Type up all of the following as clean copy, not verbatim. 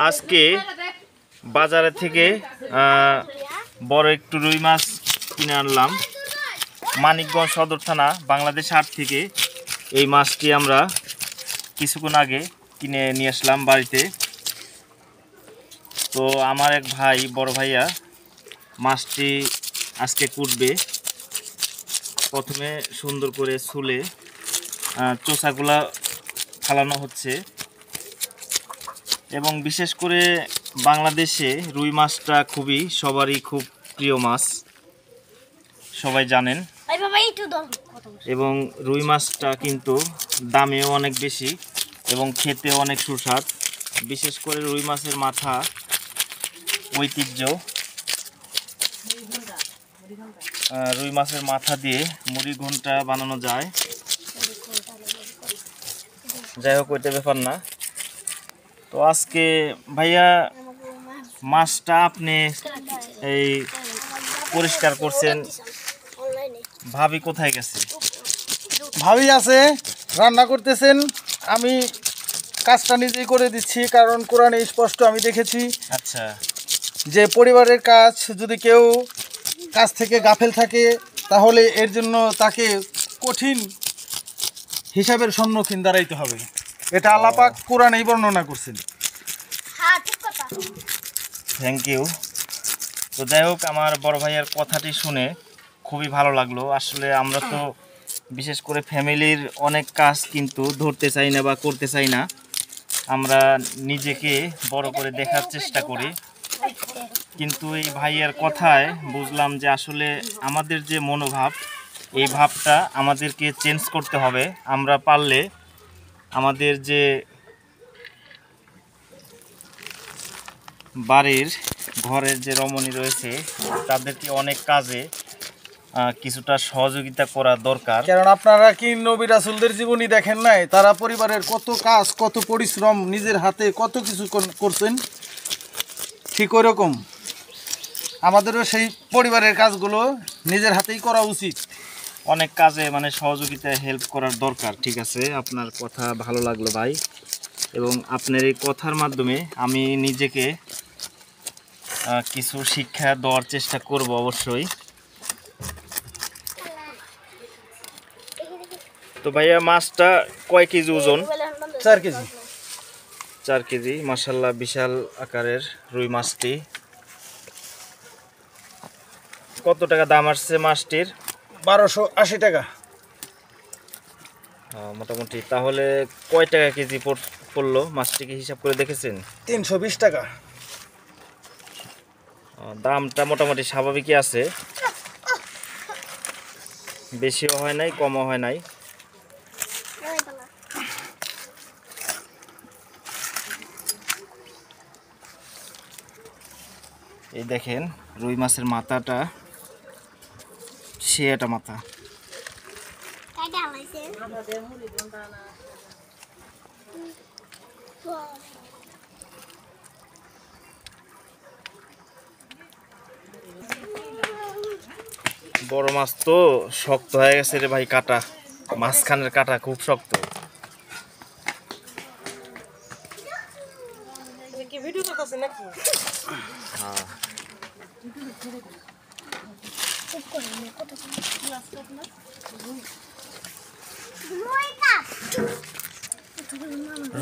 আজকে বাজারে থেকে বড় একটু রুই মাছ কিনে আনলাম। মানিকগঞ্জ সদর থানা বাংলাদেশ হাট থেকে এই মাছটি আমরা কিছুক্ষণ আগে কিনে নিয়ে আসলাম বাড়িতে। তো আমার এক ভাই, বড় ভাইয়া মাছটি আজকে কুটবে। প্রথমে সুন্দর করে ছুলে চোষাগুলা ফালানো হচ্ছে, এবং বিশেষ করে বাংলাদেশে রুই মাছটা সবারই খুব প্রিয় মাছ, সবাই জানেন। এবং রুই মাছটা কিন্তু দামেও অনেক বেশি এবং খেতেও অনেক সুস্বাদ। বিশেষ করে রুই মাছের মাথা ঐতিহ্য। রুই মাছের মাথা দিয়ে মুড়ি ঘন্টা বানানো যায়। যাই হোক, ওইটা ব্যাপার না। তো আজকে ভাইয়া মাছটা আপনি এই পরিষ্কার করছেন, ভাবি কোথায় গেছে? ভাবি আছে, রান্না করতেছেন। আমি কাজটা নিজেই করে দিচ্ছি, কারণ কোরআনে স্পষ্ট আমি দেখেছি আচ্ছা, যে পরিবারের কাজ যদি কেউ কাজ থেকে গাফেল থাকে তাহলে এর জন্য তাকে কঠিন হিসাবের সম্মুখীন দাঁড়াইতে হবে। এটা আল্লাহ পাক কোরআনেই বর্ণনা করছেন। Thank you. তো যাই হোক, আমার বড় ভাইয়ের কথাটি শুনে খুবই ভালো লাগলো। আসলে আমরা তো বিশেষ করে ফ্যামিলির অনেক কাজ কিন্তু ধরতে চাই না বা করতে চাই না, আমরা নিজেকে বড় করে দেখার চেষ্টা করি। কিন্তু এই ভাইয়ের কথায় বুঝলাম যে আসলে আমাদের যে মনোভাব, এই ভাবটা আমাদেরকে চেঞ্জ করতে হবে। আমরা পারলে আমাদের যে বাড়ির ঘরের যে রমণী রয়েছে তাদেরকে অনেক কাজে কিছুটা সহযোগিতা করা দরকার। কারণ আপনারা কি নবী রাসূলদের জীবনী দেখেন নাই? তারা পরিবারের কত কাজ, কত পরিশ্রম, নিজের হাতে কত কিছু করছেন। ঠিক ওইরকম আমাদেরও সেই পরিবারের কাজগুলো নিজের হাতেই করা উচিত। অনেক কাজে সহযোগিতায় হেল্প করার দরকার। ঠিক আছে, আপনার কথা ভালো লাগলো ভাই, এবং আপনার এই কথার মাধ্যমে আমি নিজেকে কিছু শিক্ষা দেওয়ার চেষ্টা করব অবশ্যই। তো ভাইয়া, মাছটা কয় কেজি ওজন? 4 কেজি। 4 কেজি, মাশাআল্লাহ, বিশাল আকারের রুই মাছটি। কত টাকা দাম আসছে মাছটির? 1280 টাকা মোটামুটি। তাহলে কয় টাকা কেজি পড়লো মাছটিকে হিসাব করে দেখেছেন? 320 টাকা। দামটা মোটামুটি স্বাভাবিকই আছে, বেশিও হয় নাই, কমও হয় নাই। এই দেখেন রুই মাছের মাথাটা, সে একটা মাথা। বড় মাছ তো শক্ত হয়ে গেছে রে ভাই, কাটা, মাঝখানের কাটা খুব শক্ত।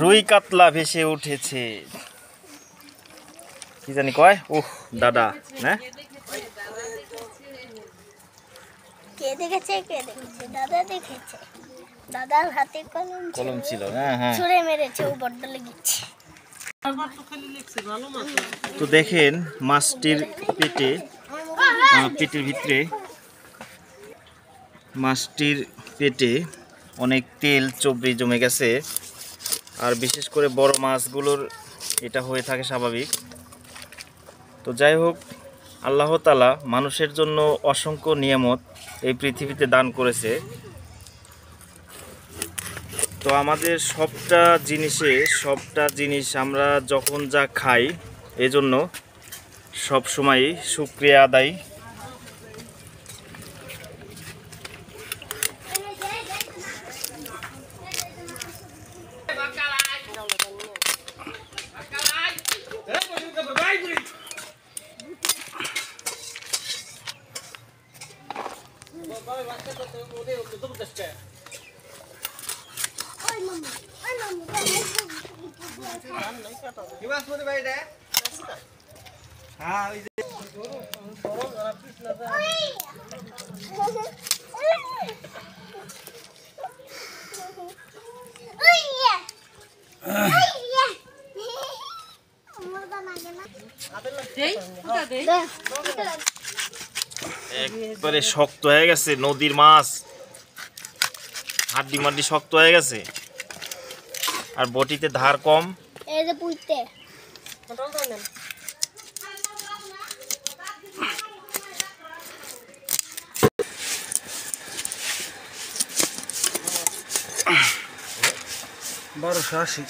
রুই কাতলা ভেসে উঠেছে, কি জানি কয়, উহ দাদা না? কে দেখেছে? দাদা দেখেছে। দাদার হাতে কলম ছিল। হ্যাঁ হ্যাঁ, ছুঁড়ে মেরেছে, ও বড্ড লেগেছে। তো দেখেন মাছটির পেটের ভিতরে, মাছটির পেটে অনেক তেল চর্বি জমে গেছে। আর বিশেষ করে বড় মাছগুলোর এটা হয়ে থাকে স্বাভাবিক। তো যাই হোক, আল্লাহ তাআলা মানুষের জন্য অসংখ্য নিয়ামত এই পৃথিবীতে দান করেছে। তো আমাদের সবটা জিনিস আমরা যখন যা খাই, এজন্য সব সময় শুকরিয়া আদায়। একবারে শক্ত হয়ে গেছে নদীর মাছ, হাড্ডি মাড্ডি শক্ত হয়ে গেছে, আর বটিতে ধার কম। এই যে পুইতে বারোশো আশি।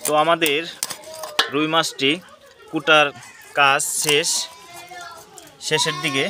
তো আমাদের রুই মাছটি কুটার কাজ শেষের দিকে।